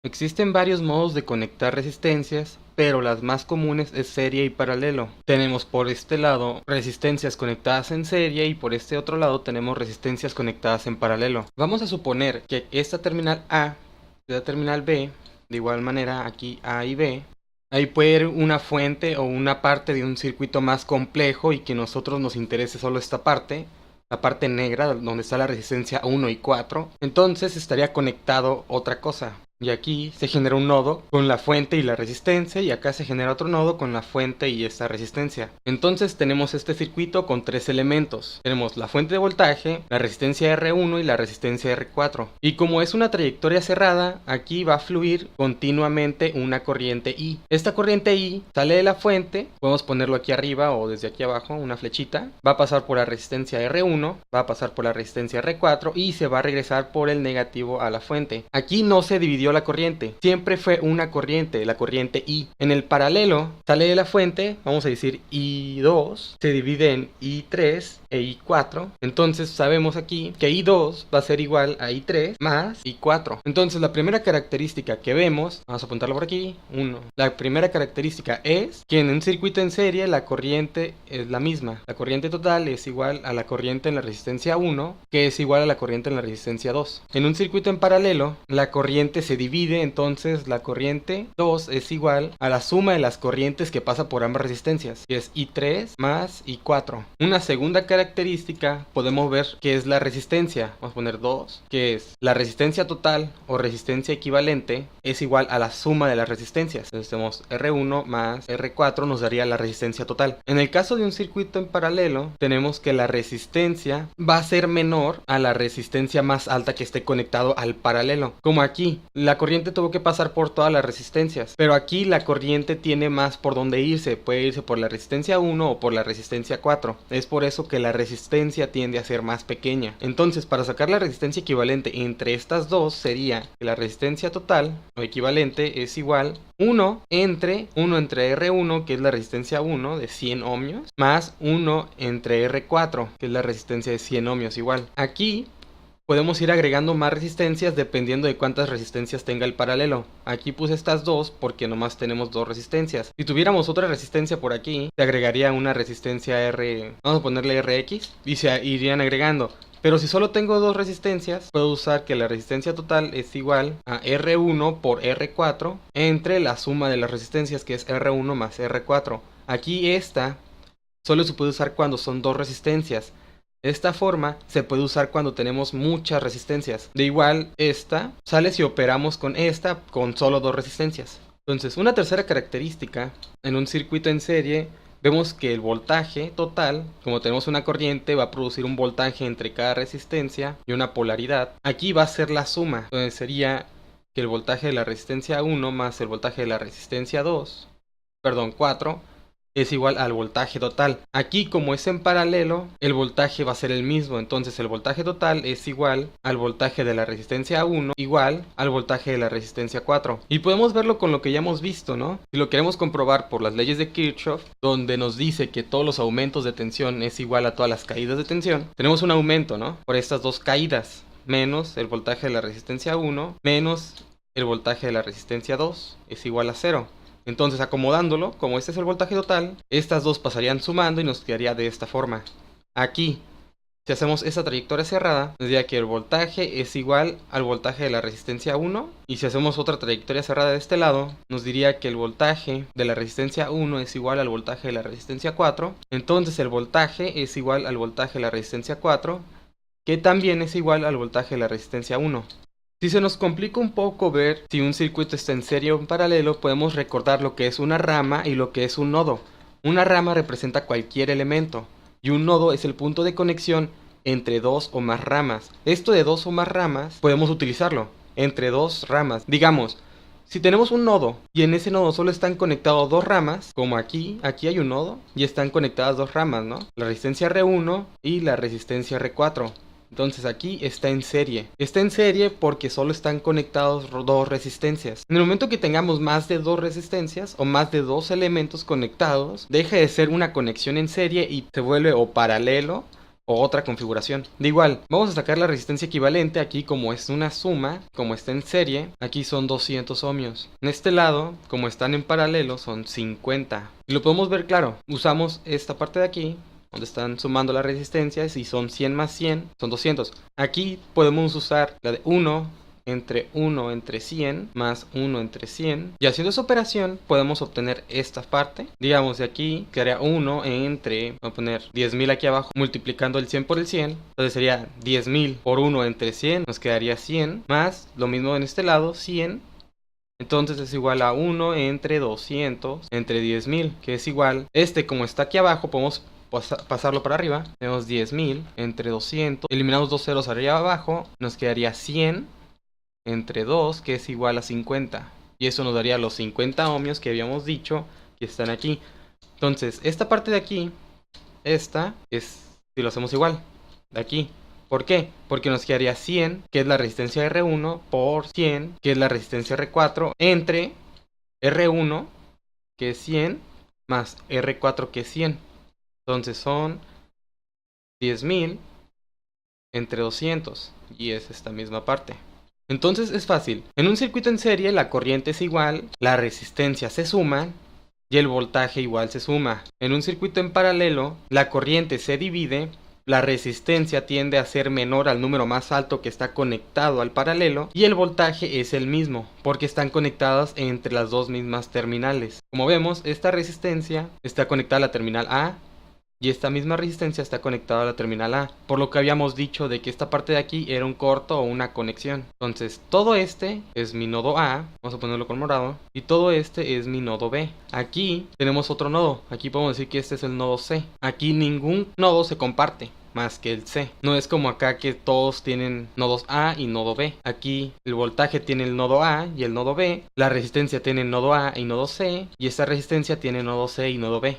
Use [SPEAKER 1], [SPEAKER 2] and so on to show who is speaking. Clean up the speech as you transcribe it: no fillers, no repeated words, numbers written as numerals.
[SPEAKER 1] Existen varios modos de conectar resistencias, pero las más comunes es serie y paralelo. Tenemos por este lado resistencias conectadas en serie y por este otro lado tenemos resistencias conectadas en paralelo. Vamos a suponer que esta terminal A y la terminal B, de igual manera aquí A y B, ahí puede ir una fuente o una parte de un circuito más complejo y que a nosotros nos interese solo esta parte, la parte negra donde está la resistencia 1 y 4, entonces estaría conectado otra cosa. Y aquí se genera un nodo con la fuente y la resistencia, y acá se genera otro nodo con la fuente y esta resistencia. Entonces tenemos este circuito con tres elementos. Tenemos la fuente de voltaje, la resistencia R1 y la resistencia R4. Y como es una trayectoria cerrada, aquí va a fluir continuamente una corriente I. Esta corriente I sale de la fuente, podemos ponerlo aquí arriba o desde aquí abajo, una flechita. Va a pasar por la resistencia R1, va a pasar por la resistencia R4 y se va a regresar por el negativo a la fuente. Aquí no se dividió la corriente, siempre fue una corriente, la corriente I. En el paralelo sale de la fuente, vamos a decir I2, se divide en I3 e I4, entonces sabemos aquí que I2 va a ser igual a I3 más I4. Entonces la primera característica que vemos, vamos a apuntarlo por aquí, 1. La primera característica es que en un circuito en serie la corriente es la misma, la corriente total es igual a la corriente en la resistencia 1, que es igual a la corriente en la resistencia 2. En un circuito en paralelo, la corriente se divide, entonces la corriente 2 es igual a la suma de las corrientes que pasa por ambas resistencias, que es I3 más I4. Una segunda característica podemos ver que es la resistencia, vamos a poner 2, que es la resistencia total o resistencia equivalente es igual a la suma de las resistencias. Entonces tenemos R1 más R4 nos daría la resistencia total. En el caso de un circuito en paralelo, tenemos que la resistencia va a ser menor a la resistencia más alta que esté conectado al paralelo. Como aquí, la corriente tuvo que pasar por todas las resistencias, pero aquí la corriente tiene más por dónde irse, puede irse por la resistencia 1 o por la resistencia 4. Es por eso que la resistencia tiende a ser más pequeña. Entonces, para sacar la resistencia equivalente entre estas dos, sería que la resistencia total o equivalente es igual 1 entre R1, que es la resistencia 1 de 100 ohmios, más 1 entre R4, que es la resistencia de 100 ohmios igual. Aquí podemos ir agregando más resistencias dependiendo de cuántas resistencias tenga el paralelo. Aquí puse estas dos porque nomás tenemos dos resistencias. Si tuviéramos otra resistencia por aquí, se agregaría una resistencia R, vamos a ponerle RX, y se irían agregando. Pero si solo tengo dos resistencias, puedo usar que la resistencia total es igual a R1 por R4 entre la suma de las resistencias, que es R1 más R4. Aquí esta solo se puede usar cuando son dos resistencias. De esta forma se puede usar cuando tenemos muchas resistencias. De igual, esta sale si operamos con esta con solo dos resistencias. Entonces, una tercera característica en un circuito en serie, vemos que el voltaje total, como tenemos una corriente, va a producir un voltaje entre cada resistencia y una polaridad. Aquí va a ser la suma, entonces sería que el voltaje de la resistencia 1 más el voltaje de la resistencia 4, es igual al voltaje total. Aquí, como es en paralelo, el voltaje va a ser el mismo, entonces el voltaje total es igual al voltaje de la resistencia 1 igual al voltaje de la resistencia 4. Y podemos verlo con lo que ya hemos visto, ¿no? Si lo queremos comprobar por las leyes de Kirchhoff, donde nos dice que todos los aumentos de tensión es igual a todas las caídas de tensión, tenemos un aumento, ¿no? Por estas dos caídas, menos el voltaje de la resistencia 1 menos el voltaje de la resistencia 2 es igual a 0. Entonces, acomodándolo, como este es el voltaje total, estas dos pasarían sumando y nos quedaría de esta forma. Aquí, si hacemos esa trayectoria cerrada, nos diría que el voltaje es igual al voltaje de la resistencia 1. Y si hacemos otra trayectoria cerrada de este lado, nos diría que el voltaje de la resistencia 1 es igual al voltaje de la resistencia 4. Entonces el voltaje es igual al voltaje de la resistencia 4, que también es igual al voltaje de la resistencia 1. Si se nos complica un poco ver si un circuito está en serie o en paralelo, podemos recordar lo que es una rama y lo que es un nodo. Una rama representa cualquier elemento y un nodo es el punto de conexión entre dos o más ramas. Esto de dos o más ramas podemos utilizarlo entre dos ramas. Digamos, si tenemos un nodo y en ese nodo solo están conectados dos ramas, como aquí hay un nodo y están conectadas dos ramas, ¿no? La resistencia R1 y la resistencia R4. Entonces aquí está en serie. Está en serie porque solo están conectados dos resistencias. En el momento que tengamos más de dos resistencias o más de dos elementos conectados, deja de ser una conexión en serie y se vuelve o paralelo o otra configuración. De igual, vamos a sacar la resistencia equivalente. Aquí, como es una suma, como está en serie, aquí son 200 ohmios. En este lado, como están en paralelo, son 50. Y lo podemos ver claro. Usamos esta parte de aquí, donde están sumando las resistencias, y son 100 más 100, son 200. Aquí podemos usar la de 1 entre 100 más 1 entre 100. Y haciendo esa operación podemos obtener esta parte. Digamos, de aquí quedaría 1 entre, voy a poner 10.000 aquí abajo, multiplicando el 100 por el 100. Entonces sería 10.000 por 1 entre 100, nos quedaría 100, más lo mismo en este lado, 100. Entonces es igual a 1 entre 200 entre 10.000, que es igual, como está aquí abajo, podemos pasarlo para arriba. Tenemos 10.000 entre 200, eliminamos dos ceros arriba abajo, nos quedaría 100 entre 2, que es igual a 50. Y eso nos daría los 50 ohmios que habíamos dicho que están aquí. Entonces, esta parte de aquí, esta es, si lo hacemos igual, de aquí. ¿Por qué? Porque nos quedaría 100, que es la resistencia R1, por 100, que es la resistencia R4, entre R1, que es 100, más R4, que es 100. Entonces son 10.000 entre 200, y es esta misma parte. Entonces es fácil. En un circuito en serie la corriente es igual, la resistencia se suma y el voltaje igual se suma. En un circuito en paralelo la corriente se divide, la resistencia tiende a ser menor al número más alto que está conectado al paralelo y el voltaje es el mismo porque están conectadas entre las dos mismas terminales. Como vemos, esta resistencia está conectada a la terminal A y esta misma resistencia está conectada a la terminal A, por lo que habíamos dicho de que esta parte de aquí era un corto o una conexión. Entonces todo este es mi nodo A, vamos a ponerlo con morado, y todo este es mi nodo B. Aquí tenemos otro nodo, aquí podemos decir que este es el nodo C. Aquí ningún nodo se comparte más que el C. No es como acá que todos tienen nodos A y nodo B. Aquí el voltaje tiene el nodo A y el nodo B, la resistencia tiene el nodo A y nodo C, y esta resistencia tiene nodo C y nodo B.